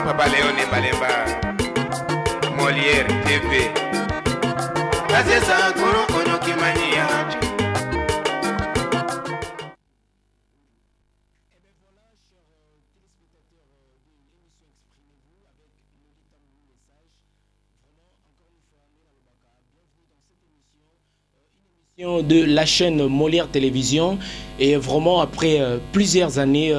Papa Léon et Malemba Molière TV Azesa Koro Onokimania. De la chaîne Molière Télévision et vraiment après plusieurs années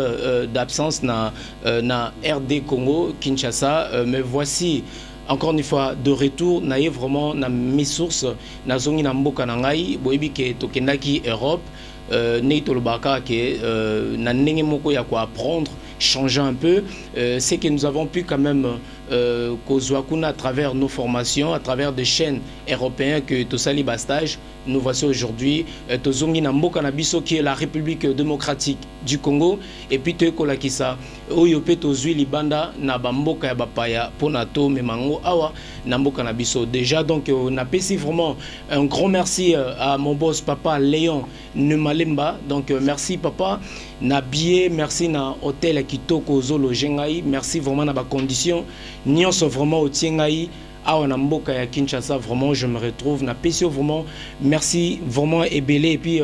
d'absence na RD Congo Kinshasa, me voici encore une fois de retour naïe vraiment na mes sources na zongi na mboka na ngai boyebi ke tokendaki Europe neito lobaka ke na ndenge moko ya ko apprendre changer un peu c'est que nous avons pu quand même à travers nos formations, à travers des chaînes européennes que Tosali Bastage, nous voici aujourd'hui Tozongi Namboka Nabiso qui est la République démocratique du Congo et puis Toekola Kisa Oyope Tozui Libanda Nabamboka Bapaya Ponato Memango Awa Namboka Nabiso. Déjà donc on a passé vraiment un grand merci à mon boss papa Léon Nemalemba. Donc merci papa Nabié, merci na hôtel Kitoko Zolo Jengai, merci vraiment na ba conditions. Nyonso vraiment au Tiengai à Namboka ya Kinshasa, vraiment je me retrouve na PCO vraiment merci vraiment Ebele et puis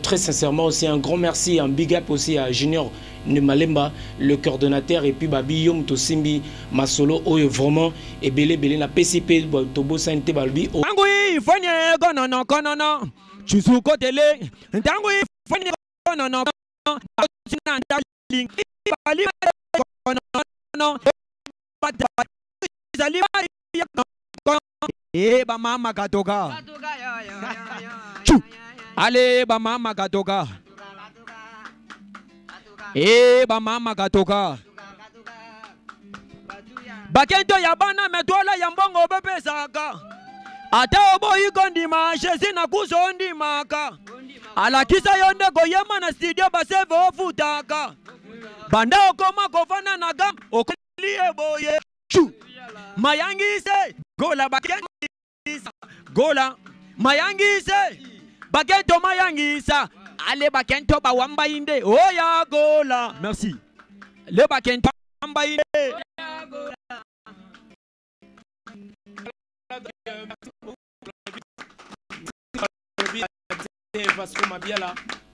très sincèrement aussi un grand merci, un big up aussi à Junior Nemalemba le coordonnateur et puis Babi Yom Tosimbi Masolo Oyo vraiment Ebele Bele na PCP Tobo Santé Balbi Angui Fonye Gonono Konono Chusuko Tele Angui Fonye Gonono Eh ba mama katoka. Allez ba mama katoka. Eh ba mama katoka. Bakento ya bana metwala ya mbongo bebe saka. Ata oboyi kondima Jésus na kuzondi maka. Alakisa yonde goyema na studio baseve ofutaka. Banda okoma kofana na gam okolie boye. Mayangise gola bakengisa gola mayangise bakento mayangisa ale bakento bawamba inde oya gola merci le bakento bawamba inde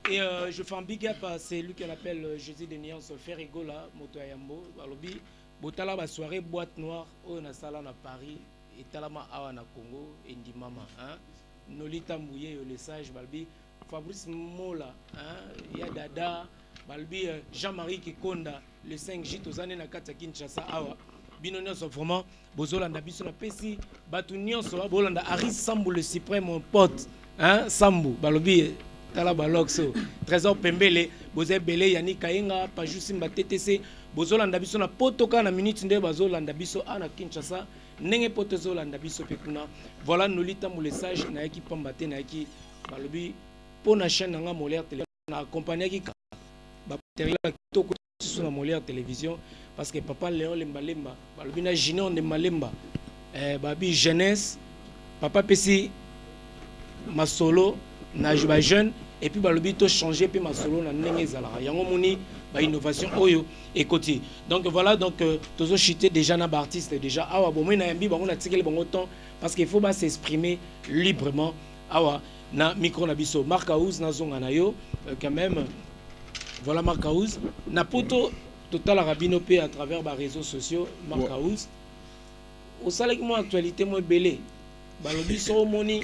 et je fais un big up à celui qu'elle appelle Jésus de Niance Ferrigola Motoyambo Balobi Botala ba soirée boîte noire au na sala na Paris et talama awa na Congo et ndimama hein Nolita Mouye le sage Balbi Fabrice Mola hein ya dada Balbi Jean-Marie Kikonda le 5J tozane na kata Kinshasa awa bino nyonso vraiment bozolanda biso na pesi batu nyonso bolanda Aris Sambu le suprême mon pote hein Sambu Balobi tala balokso trésor pembele boze belé Yannick Kayenga pajusimba TTC bozolanda biso na potoka na minute nde bazolanda biso ana Kinshasa ndenge poto zolanda biso pekuna voilà Nolita mu message na yaki pambate na yaki balobi pona chaîne nga Molière Télévision na accompagner ki ba matériel kitoko sur na Molière Télévision parce que papa Léon Lembalemba balobi na Junior Nemalemba babi jeunesse papa pesi masolo na ba jeune et puis balobi to changer pe masolo na ndenge ezalaka yango moni ba innovation oyo écoutez donc voilà donc tozo chité déjà na ba artiste déjà awa bon moi na yambi bango na tikeli bango temps parce qu'il faut ba s'exprimer librement awa na micro na biso Mark House na zonga na yo quand même voilà Mark House na poto total rabino pe à travers ba réseaux sociaux Mark House au salaki mo actualité mo belé balobi so moni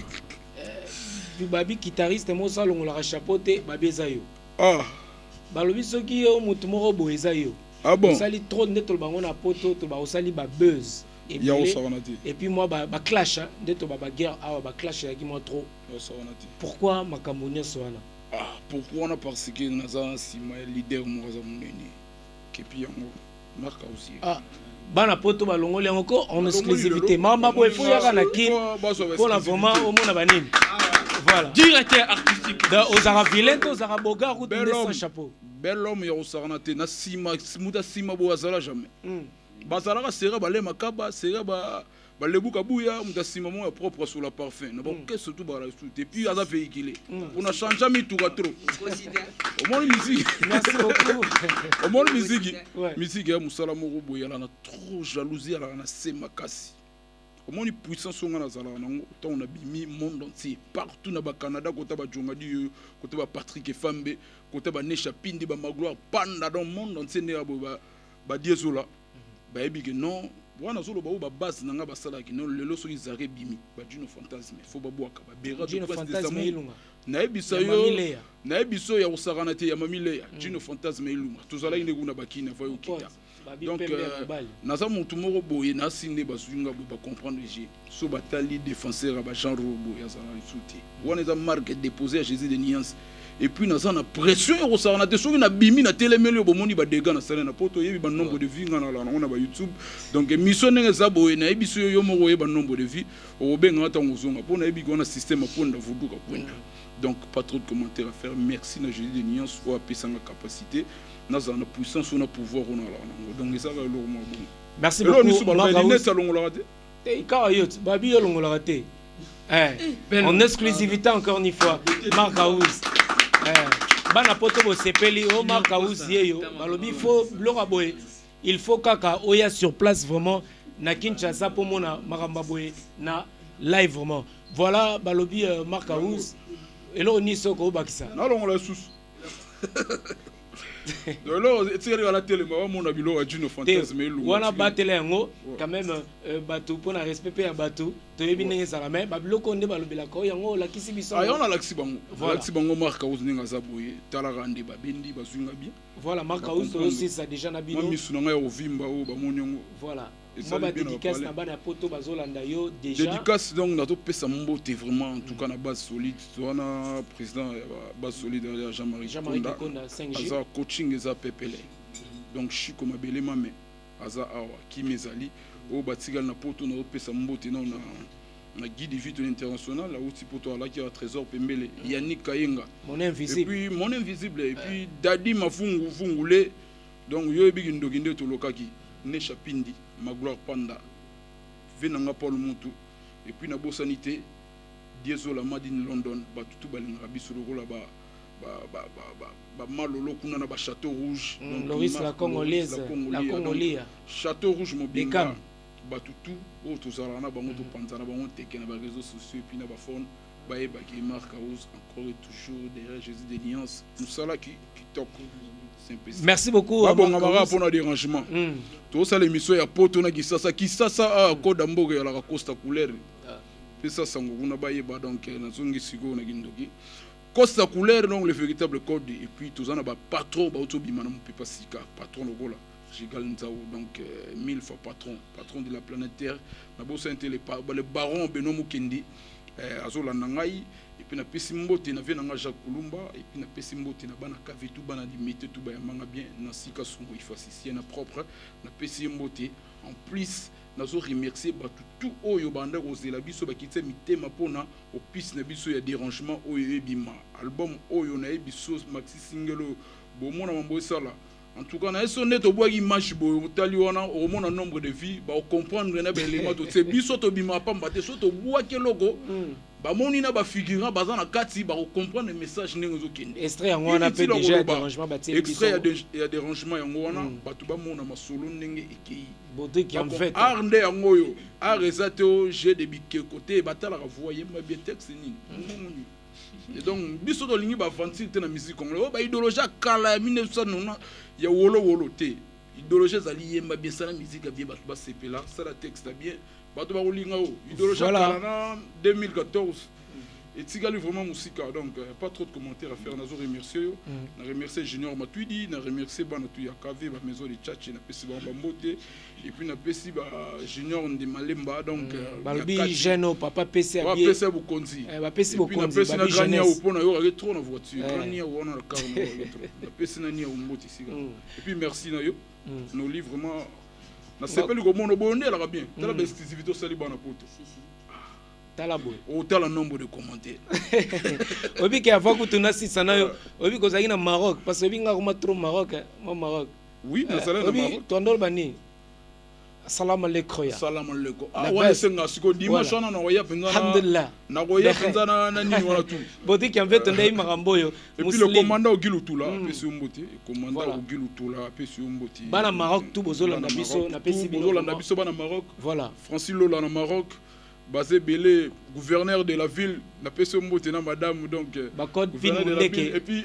babi guitariste mo salongo la chapeauté babi zayo balobi soki yo mutu moko boye zayo bon sali trop ndeto bango na poto to ba osali ba buzz et puis moi ba clash ndeto ba guerre awa ba clash ya ki mo trop pourquoi makambo nyoso wana pourquoi on parce que naza sima leader mo za munene kepi yango marka aussi bana poto balongoli yango en exclusivité mama boy faut yaka na kin pour la vraiment au mona banini voilà directeur artistique aux Arabes aux Araboga route de sans chapeau bel homme ya osarnate na sima muta sima bo azala jamais bazalaka sera balé makaba sera balebuka buya mutasima mo propre sur la parfum na boke surtout bala tout et puis aza véhiculé on a changé mi tout trop au moins musique merci beaucoup au moins musique ya musala moko boya na trop jalousie ala na sema kasi au moins puissance on a zala nango tant on a bimi monde entier partout na ba Canada kota ba Jongadi kota ba Patrick Fambe kota ba Nesha Pindi ba Magloire panda dans monde entier ne ba Diezola ba ebi que non wana zolo ba ba base nanga basala ki non lelo so izare bimi ba Juno Fantasme faut ba boaka ba bera Juno Fantasme ilunga na ebiso ya usarana te ya mamile Juno Fantasme ilunga tozala ine kuna bakina va yokita donc naza mutu moko boye na sinde basunga ba comprendre j'ai so batali défenseur ba Jean Robo ya zala isuti wana za marque déposé à Jésus de Niance et puis naza na pression ya usarana te soki na bimi na telemeli bomoni ba dégâts na sala na poto yebi ba nombre de vues ngana la na ba YouTube donc mission nenge za boye na ebiso yo moko ye ba nombre de vues o benga ta ngozonga pona ebi kona système ponda vuduka ponda. Donc, pas trop de commentaires à faire. Merci à Jésus de Niance pour appuyer sa capacité. Nous avons la puissance, on a pouvoir. Donc, ça va le bon. Merci beaucoup. En exclusivité, encore une fois, Marc House. Bana poto sepeli o Marc House yeyo. Balobi faut loraboy. Il faut kaka oya sur place vraiment na Kinshasa pour mona maramba boy na live vraiment. Voilà balobi Marc House. Et là, on y sort au Bakissa. Non, on la sous. Alors, tu sais, à la télé, mon habilo a Juno Fantasme. On a battu les mots, quand même, bateau, pour respecter un bateau. Tu es bien ça la main, Bablo Condé, Balobela, Koyango, la Kissibison. Ah, on a l'Axibango. Voilà, Xibango, Marc House, Ningazaboye, Talarande, Babendi, Bazungabi. Voilà, Marc House aussi, ça déjà n'habite. Moi, Missunanga, au Vimba, au Bamoniongo. Voilà. Moi, ma dédicace na bana poto bazolanda yo déjà. Dédicace donc na to pesa mbote vraiment en tout cas na base solide. Toana président base solide derrière Jean-Marie Konda 5G. Aza coaching eza pepele. Donc chiko mabele mame aza awa ki mezali o batigal na poto na pesa mbote na na guide vite international la outil poto ala ki a trésor pembele Yannick Kayenga. Mon invisible. Et puis mon invisible et puis Dadi Mafungu Fungule donc yo ebi ndokinde to lokaki Nesha Pindi Magloire Panda Venanga Paul Moutou et puis na Sanité Diezola Madine London batutu balinga biso lokola ba malolo kuna na ba Château Rouge Loris la Congolaise la Congolia Château Rouge mobinga batutu o tozala na bango to panza na bango teke na ba réseaux sociaux et puis na ba phone ba eba ki Marc House encore et toujours derrière Jésus de Niance nous sala qui toque. Merci beaucoup. Bon, on va pour le dérangement. Tout ça, l'émission, il y a poto na Kisasa. Kisasa a code d'ambogue à la Costa Couleur. C'est ça, ça on a baillé donc na zongi sigo na gindogi. Costa Couleur donc le véritable code et puis tout ça na ba patron ba auto bimana mon pepa sika patron logo là. Jigal Nzao donc 1000 fois patron de la planète Terre. Na bo senté le baron Beno Mukendi azola nangai. Et puis na pesi mbote na vena nga Jacques Kulumba et puis na pesi mbote na bana kavetu bana limité tout ba manga bien na sika songo ifasisi na propre na pesi mbote en plus nazo remercier batu tout oyo banda kozela biso bakitse mitema pona au piste na biso ya dérangement oyo ebima album oyo na biso maxi single bomona mambo sala. En tout cas, na sonné to boa image bo tali wana au moins nombre de vies ba comprendre na élément to c'est biso to bima pamba te so to boa ke logo ba moni na ba figurant baza na kati ba comprendre le message ndenge zo kende extrait yango wana pe déjà dérangement ba tié extrait ya dérangement yango wana batu ba mona masolo ndenge ekei beauté qui en fait art nde yango yo art ezato j'ai des bique côté batala ka voyer ma bien texte ni. Et donc biso to lingi ba aventure te na musique congolaise ba idéologie kala 1990 ya wolo te idéologie zali yemba bien ça la musique bien ba sepela ça la texte bien ba to ba linga o idéologie kala na 2014 et tigali vraiment musique donc pas trop de commentaires à faire nazo remercier na remercier Junior Matuidi na remercier bana tu ya KV ba maison de Tchatche na pesi ba mbote et puis na pesi ba Junior de Malemba donc balbi Geno papa pesi bien ba pesi bukonzi ba pesi bukonzi ba pesi na gania au pona yo avec trop na voiture gania wana na car na pesi na nia au mbote siga et puis merci na yo nos livres vraiment na sepeli ko mono bonde la bien tala ba exclusivité sali bana poto Talaboy. Autant le nombre de commentaires. Obi qui a fait que tu n'as si ça n'a obi que ça y est au Maroc parce que obi n'a pas trop Maroc, moi Maroc. Oui, mais ça là au Maroc. Tu andol bani. Salam alaikum. Salam alaikum. Ah ouais, c'est un asiko dimanche on a envoyé pendant. Alhamdulillah. Na envoyé pendant na nini wala tout. Boti qui en fait on a eu maramboyo. Et puis le commandant Ogilou Toula, PC Umboti, commandant Ogilou Toula, PC Umboti. Bana Maroc tout bozola na biso na PC bozola na biso bana Maroc. Voilà. Francis Lola na Maroc. Basé Belé, gouverneur de la ville, na PC Umboti na madame donc. Ba code fin et puis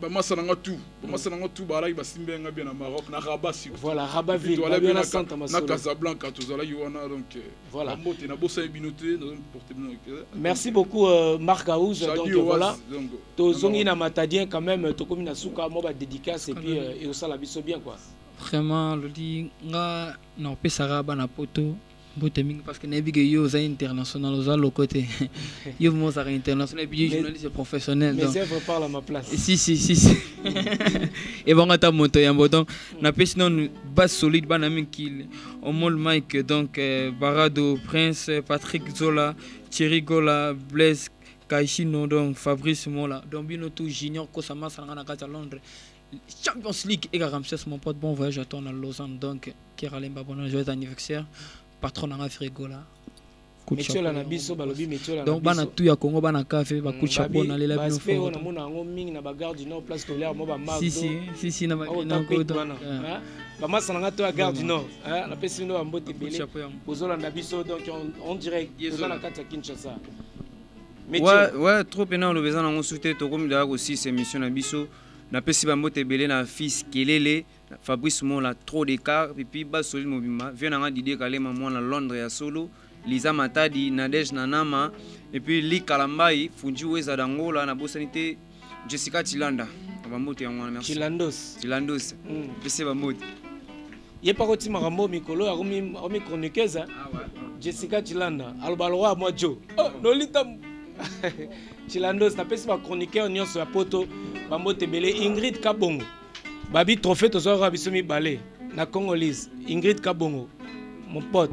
Bamasananga tout bala basimbe nga bien na Maroc na Rabat si voilà Rabat ville na centre na Casablanca tout ça là yona donc voilà mbote na bossa binoté merci beaucoup Marc Aouz donc voilà to zongi na matadien quand même to komi na suka mo ba dédicace et puis et ça la biso bien quoi vraiment le dit nga na pesa Rabat na poto parce que Nebiga yo est international aux le côté yo moi ça international et puis journaliste professionnel mais c'est vrai parle à ma place si et bon ata moto ya donc na pesi non base solide bana minkil au mol Mike donc Barado Prince Patrick Zola Thierry Gola Blaise Kaishino donc Fabrice Mola donc bino tout junior ko sama sanga na kata Londres Champions League et Ramsès mon pote bon voyage à toi à Lausanne donc Keralemba bon joyeux anniversaire patron na Afrigo là Métier la nabiso balobi métier la donc bana tout ya Congo bana café ba coup de chapeau na lela bino fo on a mona ngo mingi na ba gare du nord place Tolaire mo ba Mardo si na ba ko ba masana to ya gare du nord na pesi no ambote belé bozola nabiso donc on dirait bozola kata Kinshasa ouais trop pena le besoin on souhaiter to comme d'ailleurs aussi ces missions nabiso na pesi ba mbote belé na fils Kelele Fabrice Mola trop d'écart et puis bas solide mobima vient na Didier Kalema moi na Londres ya solo Lisa Matadi Nadej Nanama et puis Li Kalambai Funji Weza d'Angola na bosanité Jessica Tilanda bamote ya mwana merci Tilandos pese bamote ye paroti marambo mikolo aromi chroniqueuse Jessica Tilanda albalwa moi jo no lita Tilandos na pese ba chroniqueur nyonso ya poto bamote belé Ingrid Kabongo Babi trophée tozora biso mibale na Congolese Ingrid Kabongo mon pote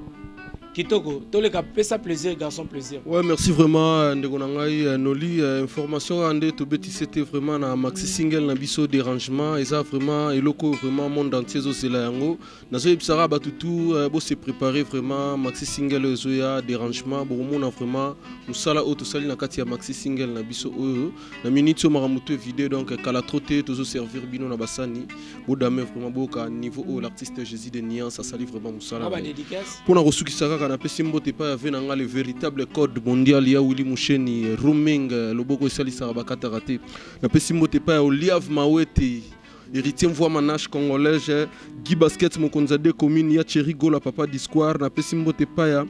Kitoko toleka pesa plaisir garçon plaisir. Ouais merci vraiment ndeko nangai Noli information ande to beti c'était vraiment na maxi single na biso dérangement et ça vraiment eloko vraiment monde entier zo sela yango nazo ebisara batutu bo se préparer vraiment maxi single zo ya dérangement bo mona vraiment musala auto sali na kati ya maxi single na biso oyo na minute maramuto vidéo donc kala trotter tozo servir bino na basani bo dame vraiment bo ka niveau au l'artiste Jésus de Nian ça sali vraiment musala ba dédicace pour na resukisaka kana pesi mbote pa avait nanga le véritable code mondial ya Willy Musheni roaming loboko salisa bakata raté na pesi mbote pa Oliave Mawete héritier voix manage congolaise Guy Basket Mokonzade commune ya Thierry Gola papa d'Isquare na pesi mbote pa ya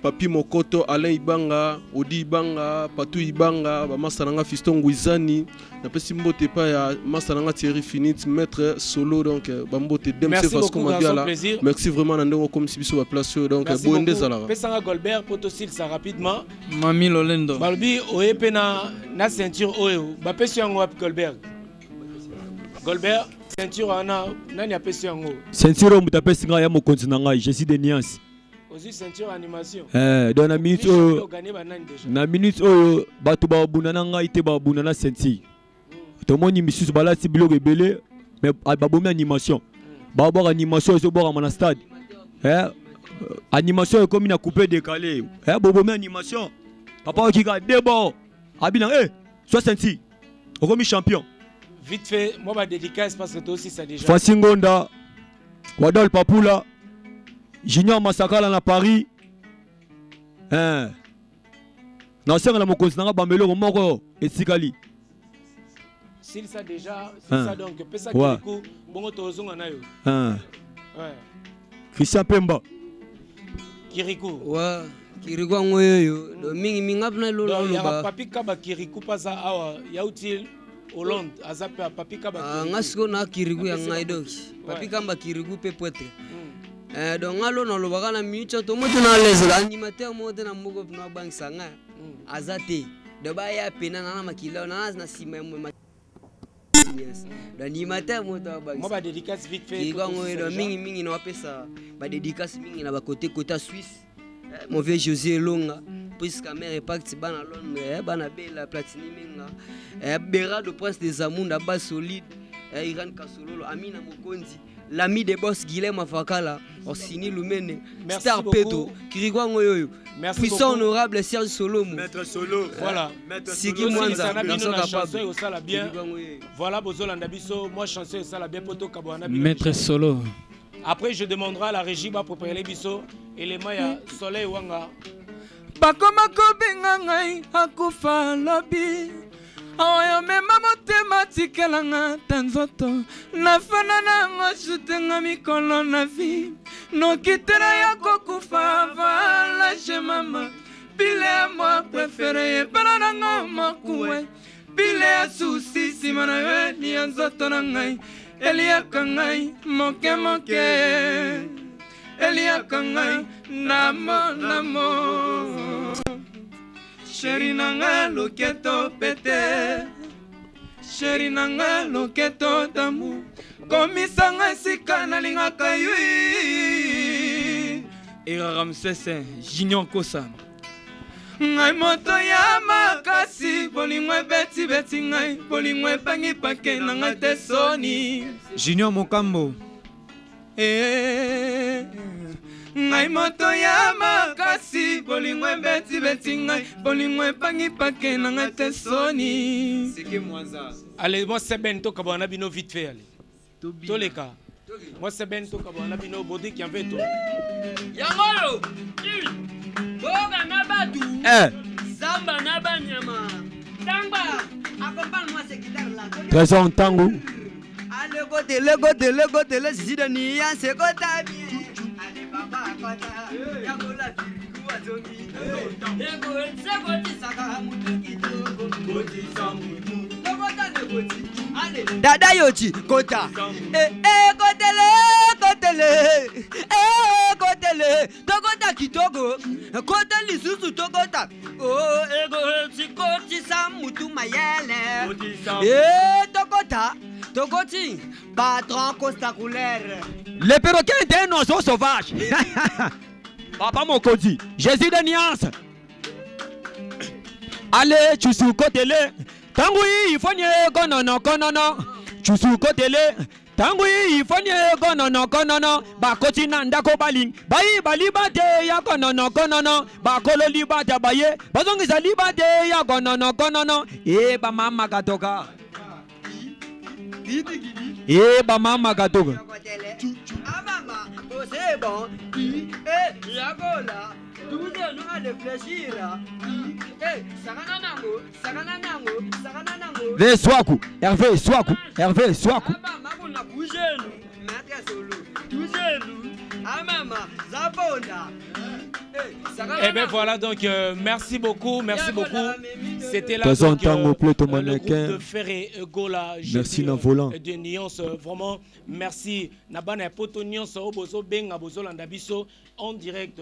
Papi Mokoto Alain Ibanga Odi Ibanga Patu Ibanga ba masananga Fiston Guizani na pesi mbote pa ya masananga Thierry Finit maître solo donc ba mbote demse Vasco Madiala merci vraiment nandongo comme si biso ba place donc bonde zalara pesanga Golbert potosil ça rapidement Mami Lolendo balbi oyepe na ceinture oyo ba pesi yango ap Golbert ceinture ana nani apesi yango ceinture mutapesi nga ya mokonzi na ngai Jésus de Niance aussi ceinture animation dans la minute na minute oyo bato ba bunana ngai te ba bunana ceinture to moni misusu balasi biloko ebele mais babomi animation ba animation so bora na stade animation comme na coupé décalé bobomi animation papa okika debo abina soit ceinture okomi champion vite fait moi ba dédicace parce que toi aussi ça déjà Fasingonda Wadol Papula Junior Masakala na Paris na senga la mokonzi nanga bambelo moko etikali s'il ça déjà c'est ça donc pesa kiko bongo tozonga nayo ouais Christian Pemba Kirikou Kirikou ngoyo do mingi mingapna lolo ba papi kaba Kirikou pasa awa yautil Hollande azape papi kaba ngasiko na Kirikou ya ngaidoki papi kamba Kirikou pe poetre donc ngalo na lobaka na minute to moto na les animateur mode na moko na bank sanga azate de ba ya pena na makila na sima mo yes l'animateur moto ba moi ba dédicace vite fait ngo mingi na pesa ba dédicace mingi na ba côté Suisse mon vieux José Longa puisque mère impact bana Londres bana bela platini minga Bera de Prince des Amunda bas solide Iran Kasololo Amina Mokonzi l'ami des boss Guilhem Afakala, Orsini Lumene, Merci Star beaucoup. Pedro, Kirigwa Ngoyoyo, Merci puissant beaucoup. honorable Serge Solomo, Maître Solo. Voilà. Sigi Mwanza, Chanson capable. au sala bien. Voilà, Bozolanda Biso, moi chanson au sala bien poto Kabwana. Maître Solo. Après, je demanderai à la régie pour préparer les biso et les Maya Soleil Wanga. Bakoma kobenga ngai akufa lobi oyo mema motema tikelanga ta nzoto nafana nango shutenga mikolo na vi nokitela ya kokufa valashe mama pile ya mwa prefere epana nango mokuwe pile ya susi nsima na yo ni ya nzoto na ngai eliaka ngai moke moke eliaka ngai namo namo sheri nanga loketo pete sheri nanga loketo damu komisanga esika nalingaka yui era Ramsese Junior Kosa ngai moto ya makasi bolingo ebeti ngai bolingo epangi pake na ngai te soni Junior Mokambo ngai moto ya makasi bolingo ebeti ngai bolingo epangi pake na ngai te soni. Allez, moi c'est Ben Toka Bonabino vite fait allez. Tous les cas. Moi c'est Ben Toka Bonabino Bodi qui en fait tout. Yangolo, Boga Nabadu, Samba Nabanyama, Tamba, accompagne-moi cette guitare-là. Trésor Tango. Ah, le côté, le Zidania, c'est Kota bien. Allez, papa, Kota, Yagola, Kirikou, Azomi, c'est Koti, Saka, Moutoukito, Koti, Samoutou, Kota, le Koti, allez, Dada Yoti, Kota, Kotele, Tokota Kitoko, Kota Lisusu Tokota, oh, ego, Sikoti, Samoutou, Mayele, Tokota. Tokoti, patron Costa Couleur. Le perroquet est un oiseau sauvage. Papa Mokodi, Jésus de Nias. Allez, tu sous côté le. Tangoui, il faut nier konono. Tu sous côté le. Tangoui, il faut nier konono. Bakoti nandako baling. Bayi balibate ya konono. Bakolo libate baye. Bazongiza libate ya konono. Eh, mama katoka. Ba mama katoka. Maman, c'est bon. La gola. Tout nous a réfléchir. Sarananango. Ve Swaku. Hervé Swaku. Maman, on a bougé nous. Maître Solo. Bougé nous. Ah maman, Zabonda. Eh bien voilà donc merci beaucoup. C'était là donc, le groupe de Ferré Gola. Merci na volant. De Nuance vraiment merci. Nabana poto Nuance obozo benga bozolanda biso en direct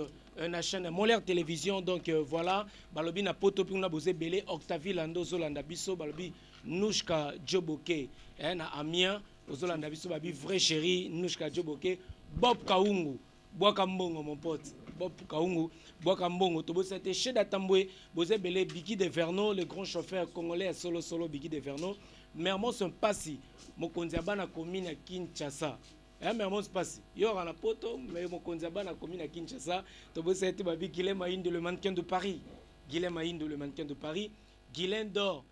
na chaîne Molaire Télévision donc voilà balobi na poto pina bozé belé Octavie Lando zolanda biso balobi Nouchka Djoboke na Amiens bozolanda biso babi vrai chéri Nouchka Djoboke Bob Kaungu Boaka Mbongo mon pote Bob Kaungu Boaka Mbongo Tobo c'était chez Datambwe Bozé Belé Biki de Verno le grand chauffeur congolais solo Biki de Verno Mermon son passi Mokonzi abana commune à Kinshasa Mermon son passi yo na poto mais Mokonzi abana commune à Kinshasa Tobo c'était babi Guilhem Aïndo le mannequin de Paris Guilhem d'or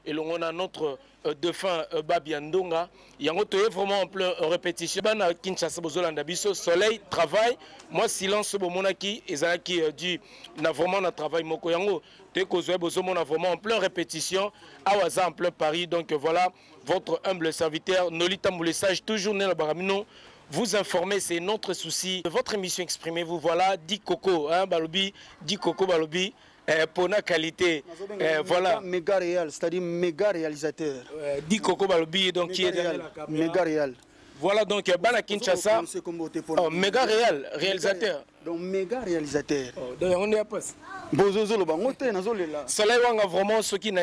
et l'on a notre défunt Babiandonga. Il y a vraiment en plein répétition. Kinshasa Bozolanda Biso, soleil, travail. Moi, silence, Bomonaki, Ezaki dit, n'a vraiment un travail. Moko Yango, Tekozoé Bozomon a vraiment en plein répétition. Awaza en plein Paris. Donc voilà, votre humble serviteur, Nolita Moulessage, toujours né le Baramino. Vous informer, c'est notre souci. Votre émission, exprimez-vous. Voilà, dit Coco, Balobi, dit Coco Balobi. Pour la qualité, voilà. Méga réel, c'est-à-dire méga réalisateur. Dit Coco Balobi, donc qui est derrière la caméra. Méga réel. Voilà donc Bana Kinshasa. Méga réel, réalisateur. Donc méga réalisateur. Donc on est à passe. Soleil Wanga vraiment ce qui n'a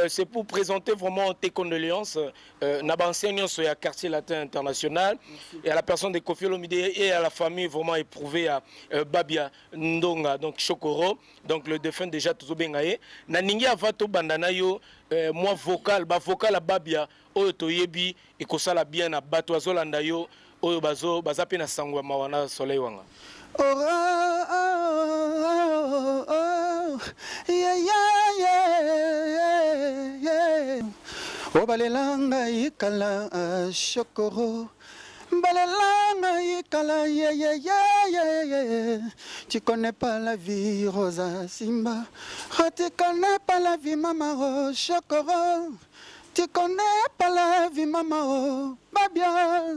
c'est pour présenter vraiment tes condoléances na enseignant sur le quartier latin international et à la personne de Kofi Olomide et à la famille vraiment éprouvée à Babia Ndonga donc Chokoro donc le défunt déjà tout bengaye na ningi avato bandana yo moi vocal à Babia oyo toyebi et ko sala bien na bato azolanda yo oyo baza pe na sangwa mawana Soleil Wanga. Oh balelanga ikala Chokoro balelanga ikala tu connais pas la vie Rosa Simba tu connais pas la vie Mama Chokoro tu connais pas la vie Mama Babia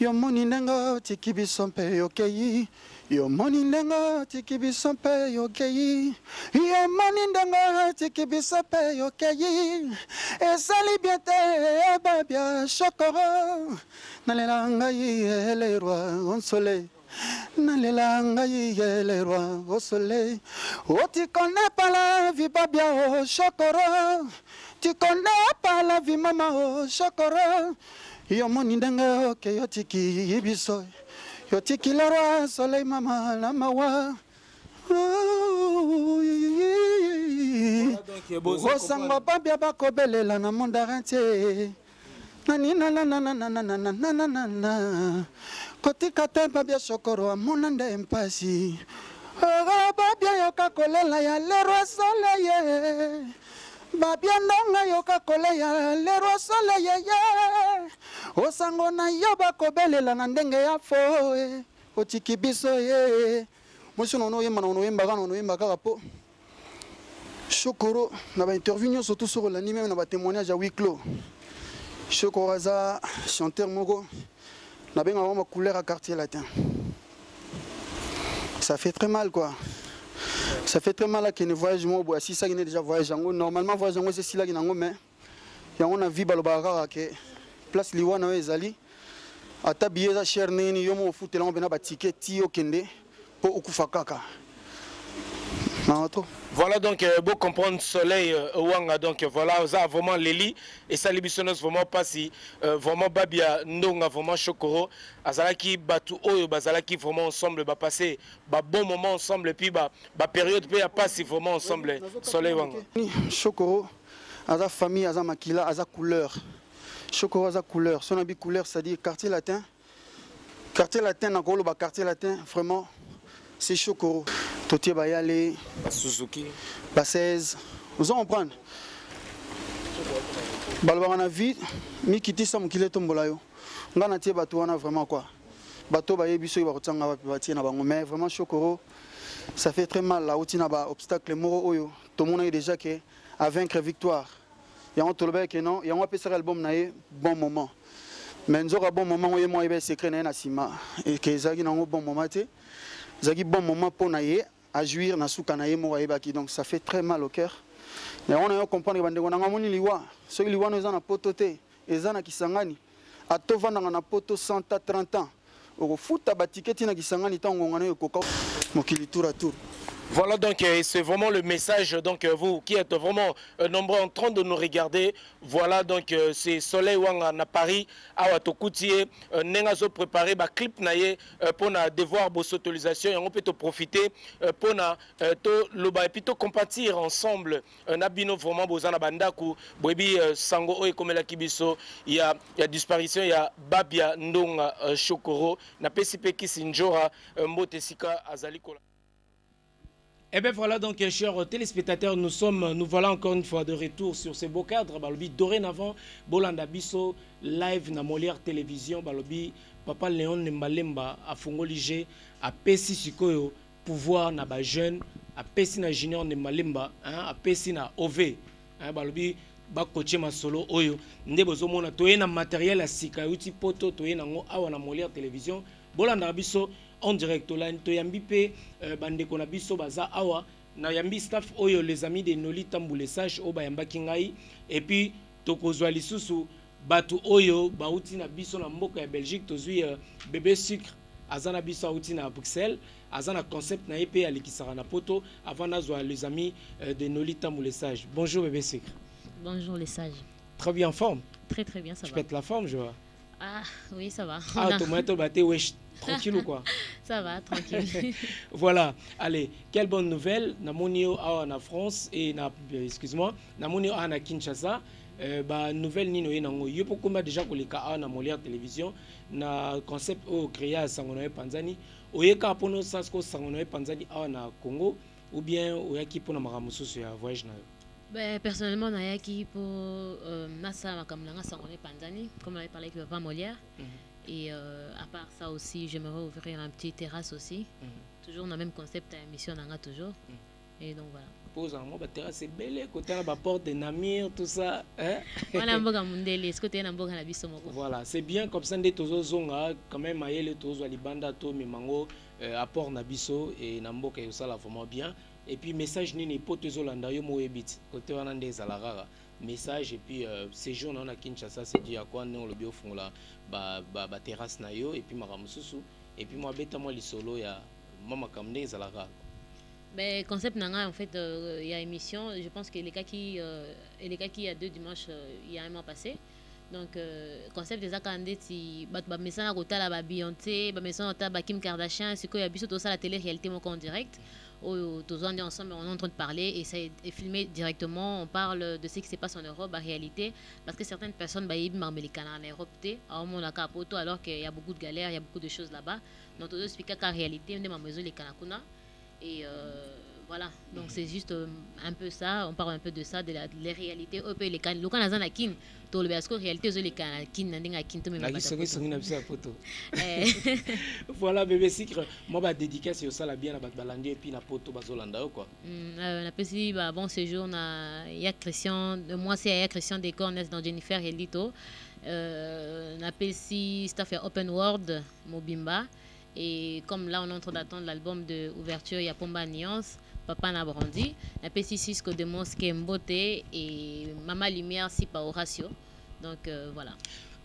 yo moni nengo tikibi sompe okay yo moni nengo tikibi sompe okay yo moni nengo tikibi sompe okay et sali biente Babia Chokoro nalelanga yele roi on soleil nalelanga yele roi au soleil oh tu connais pas la vie Babia Chokoro tu connais pas la vie Mama Chokoro yo moni ndenga ok yo tiki ibiso yo tiki la roi soleil Mama la mawa osanga babia bakobelela na monde entier nanina na kotika te Babia Chokoro amona nde mpasi babia yoka kolela ya le roi soleil Babia Ndonga yoka koleya lero soleil osango na yo bakobelela na ndenge ya fo otiki biso ye mosi nono yemba nono yemba kaka po Chokoro na ba interview surtout sur l'anime na ba témoignage à huis clos Chokoro aza chanteur moko na benga ma couleur à quartier latin ça fait très mal quoi. Ça fait très mal que ne voyage moi si ça qui est déjà voyage normalement voyage c'est si là qui nango mais ya on a vie balobara que place liwana ezali ata billet za cher nini yo mo futela ngobena ba ticket ti okende po okufa kaka. Voilà donc beau comprendre Soleil Wanga donc voilà ça vraiment Leli et ça libisonneuse vraiment pas si vraiment Babia Ndonga vraiment Chokoro azalaki batu oyo bazalaki vraiment ensemble ba passer ba bon moment ensemble et puis ba période peut passer vraiment ensemble Soleil Wanga Chokoro aza famille aza makila aza couleur Chokoro aza couleur son habit couleur c'est-à-dire quartier latin na kolo ba quartier latin vraiment c'est Chokoro. Totier Bayale, Suzuki, 16. Vous en prendre. Balbarana vie, mi kiti sam kile tombolayo. Ngana tie bato wana vraiment quoi. Bato ba yebiso ba kotanga ba tie na bango mais vraiment Chokoro ça fait très mal là outina ba obstacle moro oyo. Tout le monde a déjà que à vaincre victoire. Ya on tolbe que non, ya on peut faire album naé bon moment. Mais nzora bon moment oyo moi ebe secret na sima et que ezaki na bon moment té. Zaki bon moment pour naé à jouir na souka naé mo ebaki donc ça fait très mal au cœur. Mais on a comprendre que bandeko na ngamoni liwa, so liwa no ezana pototé, ezana kisangani. Atovanda na poto 130 ans. Au futa batiketi na kisangani tango ngana yo koka mokili tour à tour. Voilà donc c'est vraiment le message donc vous qui êtes vraiment nombreux en train de nous regarder. Voilà donc c'est Soleil Wanga na Paris à Tokoutié nengazo préparer ba clip naie pour na devoir bo autorisation et on peut te profiter pour na to loba et puis to compatir ensemble na bino vraiment bozana bandaku boyebi sango o ekomela kibiso il y a disparition il y a Babia Ndonga Chokoro na PCP Kisinjora mbote sika azali kola. Et bien voilà donc chers téléspectateurs, nous voilà encore une fois de retour sur ce beau cadre. Balobi dorénavant, Bolanda Bisso live na Molière Télévision, Balobi Papa Léon Nembalemba a Fongolige a Pessi Sikoyo pouvoir na ba jeune a Pessi na Junior Nembalemba a Pessi na OV Balobi ba coacher ma solo oyo ndebozo mona toye na matériel a sika uti poto toye na ngo awa na Molière Télévision Bolanda Bisso en direct to yambi pe bandeko na biso baza awa na yambi staff oyo les amis de Noli Tamboule Sage o bayamba kingai et puis tokozwa lisusu batu oyo bauti na biso na mboka ya Belgique tozui bébé sucre azana biso auti na Bruxelles azana concept na EP alikisara na poto avant nazwa les amis de Noli Tambou les sages. Bonjour bébé Secret. Bonjour les sages. Très bien en forme. Très bien, ça va. Tu pètes la forme, je vois. Ah oui, ça va. Ah, ton bateau, wesh, tranquille ou quoi? Ça va, tranquille. Voilà, allez, quelle bonne nouvelle. Namonio en France et excuse-moi, Namonio en Kinshasa. Nouvelle nino yenango yopo kuma déjà koleka na Molière télévision na concept o créé à Sangonoe Panzani oyeka pono sasko Sangonoe Panzani na Congo ou bien oyaki pona maramususu ya voyage na yo. Personnellement nayaki pour nasa makamlanga Sangonoe Panzani comme on avait parlé avec le vent Molière et à part ça aussi j'aimerais ouvrir un petit terrasse aussi toujours dans le même concept émission nanga toujours et donc voilà. Pose en moi, terrasse c'est belle, côté la porte de Namir, tout ça. Voilà, c'est bien comme ça, des tozo zonga, quand même, les tozo libanda, to mimango, apport nabiso et namboka et ça la vraiment bien. Et puis message ni pas tozo landa yo mo ebit, côté on a des alarara. Message et puis séjour on a Kinshasa, c'est dit à quoi on le bio fond là, ba terrasse na yo et puis maramususu et puis moi beta moi li solo ya mama kamne des alarara. Concept nanga en fait il y a émission je pense que les cas qui il y a 2 dimanches il y a un mois passé donc concept des akandeti ba messana kotala ba Beyoncé ba messana kotala ba Kim Kardashian c'est que ya biso to ça la télé réalité mon en direct tous on est ensemble on est en train de parler et ça est filmé directement on parle de ce qui se passe en Europe en réalité parce que certaines personnes ba yibi marmelikana en Europe té on a capoto alors qu'il y a beaucoup de galères il y a beaucoup de choses là-bas donc tout expliquer qu'en réalité on est mamezo les kanakuna. Et voilà, donc c'est juste un peu ça, on parle un peu de ça, de les réalités. Les can, le Canada na kin, to le basco réalité les can kin n'inga kin to me. Voilà bébé Secret, moi ba dédicace sur ça la bien na balandi et puis na poto bazolanda quoi. Na pesi ba bon séjour na ya Christian, moi c'est ya Christian des Cornes dans Jennifer Elito. Na pesi staff Open World Mobimba. Et comme là on est en train d'attendre l'album de ouverture, il y a Pomba Nuance, Papa Nabrandi, la P6 Cisco de Mosque Mbote et Mama Lumière Sipa Horatio. Donc voilà.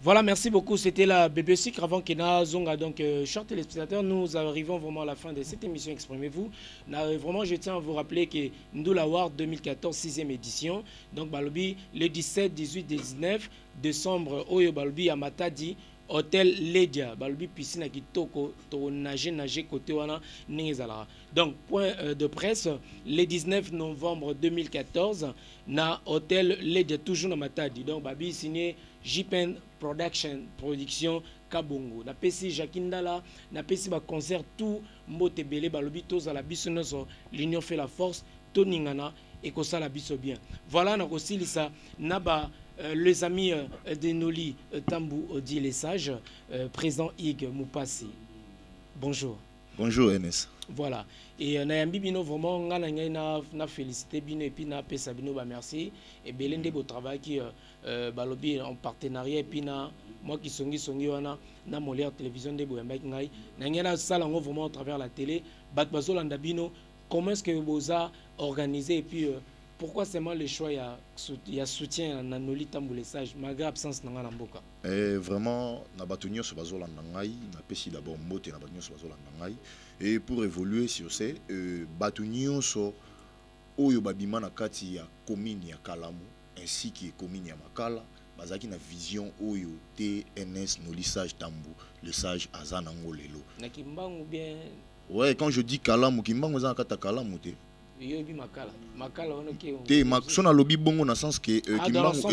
Voilà, merci beaucoup. C'était la Bébé Secret avant Kena Zonga. Donc, chers téléspectateurs, nous arrivons vraiment à la fin de cette émission. Exprimez-vous. Vraiment, je tiens à vous rappeler que Ndoula Award 2014, 6e édition. Donc, Balobi, le 17, 18, 19 décembre, Oyo Balobi à Matadi. Hôtel Ledia, Balobi piscine à Kitoko, to nager côté wana ningezala. Donc point de presse le 19 novembre 2014 na Hôtel Ledia toujours na Matadi. Donc babi signé JPN Production Kabongo. Na pesi Jakindala, na pesi ba concert tout mbote belé balobi toza la biso noso l'union fait la force to ningana et ko ça la biso bien. Voilà na ko silisa na ba les amis de Noli Tambou dit les sages, présent Ig Moupassi. Bonjour. Bonjour NS. Voilà. Et Nayambi Bino vraiment na félicité Bino et puis na pesa Bino ba merci et belende beau travail qui balobi en partenariat et puis na moi qui songi wana na Molière télévision de Boyamba ngai na ngena sala ngo vraiment à travers la télé bat bazolanda Bino comment est-ce que vous avez organisé et puis pourquoi seulement le choix il y a soutien na Noli Tambou les sages malgré absence na mboka. Vraiment na batunyo so bazolanda ngai na pesi d'abord mbote na batunyo so bazolanda ngai et pour évoluer sur ces batunyo so oyo babima na kati ya commune ya Kalamu ainsi que commune ya Makala bazaki na vision oyo TNS Noli Sage Tambou le sage azana ngolelo. Na Kimbangu bien. Ouais, quand je dis Kalamu Kimbangu za kata Kalamu te. Yobi Makala on ok. Te sona lobi bongo na sens que Kimbangu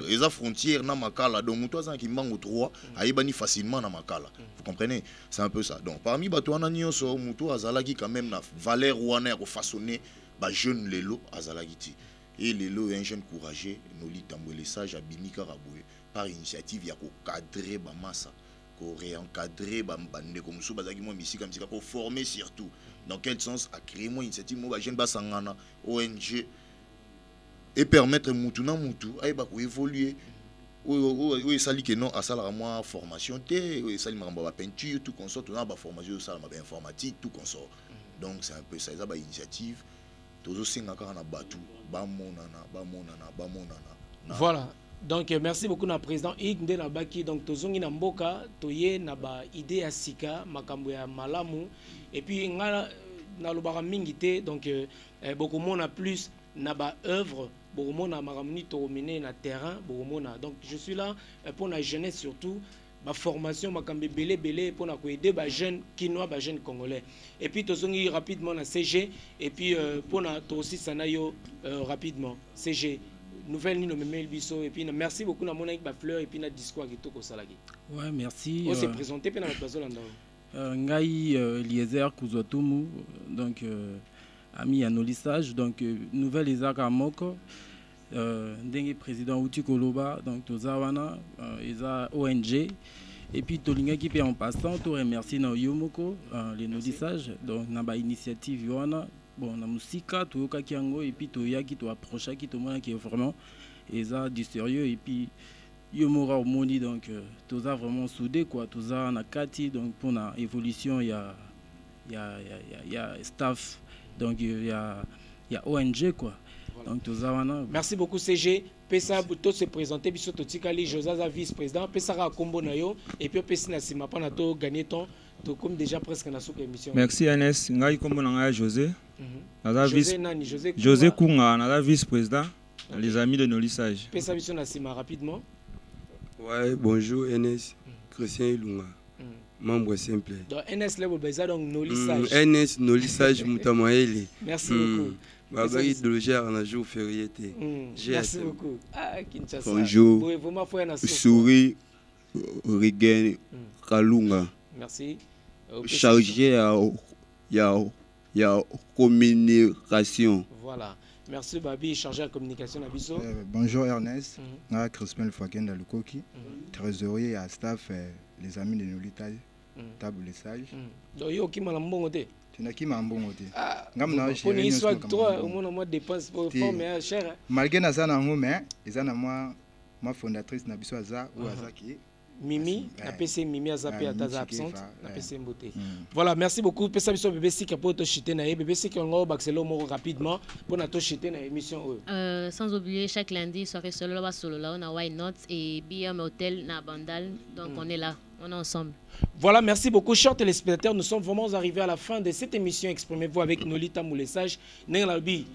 eza frontière na Makala donc toi za Kimbangu 3 ayebani facilement na Makala. Vous comprenez? C'est un peu ça. Donc parmi bato wana nyonso muto azalaki quand même na valeur wana ya façonner ba jeune lelo azalaki ti. Et lelo est un jeune courageux Noli Tambou les sages abimi karaboué par initiative ya ko cadrer ba massa ko réencadrer ba mbande comme sou bazaki mo misika misika ko former surtout. Dans quel sens à créer une initiative moi jeune basangana ONG et permettre mutuna mutu ay ba ko évoluer oui ça dit que non à ça la moi formation té oui ça li ba peinture tout consort on a ba formation ça ba informatique tout consort donc c'est un peu ça ba initiative tozo singa ka na batu ba monana voilà Donc merci beaucoup na président Igde na baki donc tozongi na mboka toye na ba idée ya sika makambo ya malamu et puis nga na lobaka mingi te donc beaucoup mona plus na ba œuvre beaucoup mona makamni to mener na terrain beaucoup mona donc je suis là pour la jeunesse surtout ma formation makambe belé pour na ko aider ba jeunes kinois ba jeunes congolais et puis tozongi rapidement na CG et puis pour na to aussi sanayo rapidement CG nouvelle ni nomemel biso et puis merci beaucoup na mona ba fleur et puis na discours kitoko salaki. Ouais, merci. On s'est présenté pe na bazolanda. Ngai Eliezer Kuzotumu donc ami ya nolissage donc nouvelle ezaka moko ndenge président Uti Koloba donc tozawana eza ONG et puis tolingaki pe en passant to remercier na yomoko les nolissages donc na ba initiative wana bon na musika toyokaki yango et puis toyaki to approchaki to mona ki vraiment eza du sérieux et puis yomora omoni donc toza vraiment soudé quoi toza na kati donc pour na évolution ya staff donc ya ONG quoi. Donc toza wana. Merci beaucoup CG. Pesa buto se présenter biso totikali Josaza vice-président pesa ka kombo na yo et puis pesa na sima pa na to gagner temps to comme déjà presque na souka émission. Merci Anes ngai kombo na ngai José. José Kunga na vice-président les amis de nolissage. Pesa biso na sima rapidement. Ouais, bonjour NS Christian Ilunga. Membre simple. Donc NS Level Beza donc nolissage. NS nolissage Mutamaele. Merci beaucoup. Babaki de logère en un jour férié. Merci beaucoup. Ah Kinshasa. Bonjour. Souris Rigen Kalunga. Merci. Chargé à communication. Voilà. Merci Babi, chargé à communication à Bisso. Bonjour Ernest, na Crispin Fakenda Lukoki, trésorier à staff les amis de Nolitaille, table les sages. Donc yo qui m'a l'ambongoté. Tu n'as qui m'a l'ambongoté. Ngamna chez une histoire toi au moins dépense pour former cher. Malgré na ça na ngome, ezana moi fondatrice na Bisso Aza ou Azaki. Mimi, la PC Mimi a zappé à ta absente, la PC Mboté. Voilà, merci beaucoup. Pesa biso bébé si pour to chiter na bébé si qu'on va baxelo moro rapidement pour na to chiter na émission. Sans oublier chaque lundi soirée solo là on a Why Not et BM Hotel na Bandal donc on est là, on est ensemble. Voilà, merci beaucoup chers téléspectateurs, nous sommes vraiment arrivés à la fin de cette émission. Exprimez-vous avec Nolita Moulessage. Nengalbi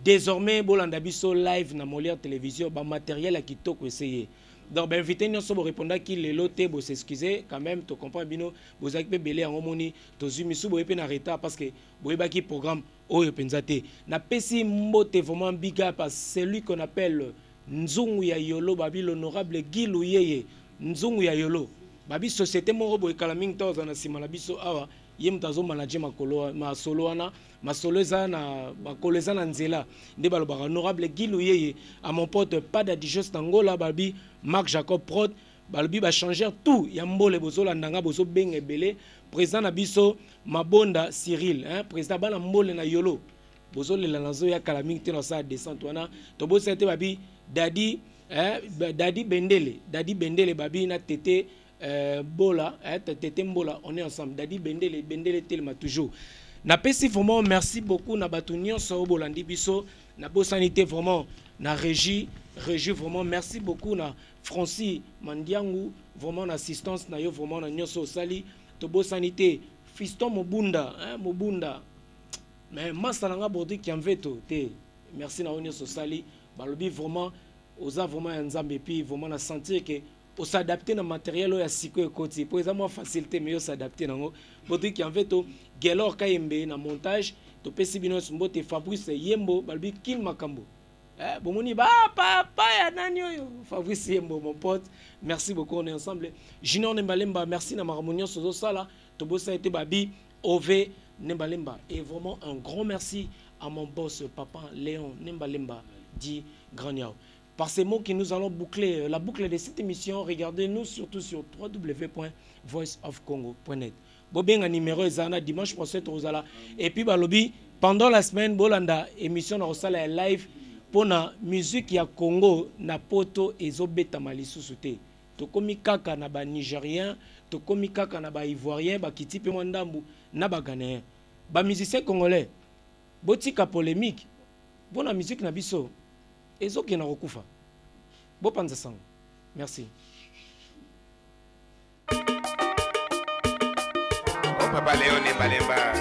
désormais bolanda biso live na Molière télévision ba matériel à kitoko essayer. Donc, ben, invité nous sommes répondant qu'il les lotés, vous s'excuser quand même, tu comprends bien, vous avez belé en homoni, tu zumisu, vous avez en retard parce que vous avez qui programme oyo penzate. Na pesi mbote vraiment big up à celui qu'on appelle Nzungu ya Yolo, babi l'honorable Guy Louyeye, Nzungu ya Yolo. Babi société moro boy kalaming taw na sima na biso awa. Yem tazo manager ma solo wana ma soloza na ma koleza na nzela nde baloba honorable Guy Louyeye à mon pote pas d'adijos Angola babi Marc Jacob Prod balobi ba changer tout ya mbole bozola ndanga bozo benga belé président na biso Mabonda Cyril hein président bana mbole na Yolo bozolela nazo ya kalaming te na sa descente wana to bo sente babi Dadi Dadi Bendele babi na tete Bola, Tete Mbola, on est ensemble. Dadi Bendele Telma toujours. Na pesi vraiment merci beaucoup na batunion so bolandi biso na bo sanité vraiment na régie vraiment merci beaucoup na Francis Mandiangu vraiment assistance na yo vraiment na nyoso sali to bo sanité fiston Mobunda hein Mobunda mais masalanga bordi qui en veto te merci na nyoso sali balobi vraiment oza vraiment nzambe puis vraiment na sentir que pour s'adapter dans le matériel ya siko ekoti pour exemple facilité mais s'adapter nango boto qui en fait to gelor kayembe na montage to pesi bino mbote Fabrice Yembo balbi kin makambo bomoni ba papa ya nani oyo Fabrice Yembo mon pote merci beaucoup on est ensemble Junior Nembalemba merci na harmonie sozo sala to bossa été babi OV Nembalemba et vraiment un grand merci à mon boss papa Léon Nembalemba dit Graniao. Par ces mots que nous allons boucler la boucle de cette émission, regardez-nous surtout sur www.voiceofcongo.net. Bobenga numéro ezana dimanche prochain tozala et puis balobi pendant la semaine bolanda émission na rosala live pour na musique ya Congo na poto ezobeta malisusu te. To komi kaka na ba Nigérien, to komi kaka na ba Ivoirien, ba kiti pe mwandambu na ba Ghanéen. Ba musicien congolais botika polémique. Bona musique na biso ezoki na rokufa bopanza sango. Merci. Oh papa Léoné Balemba.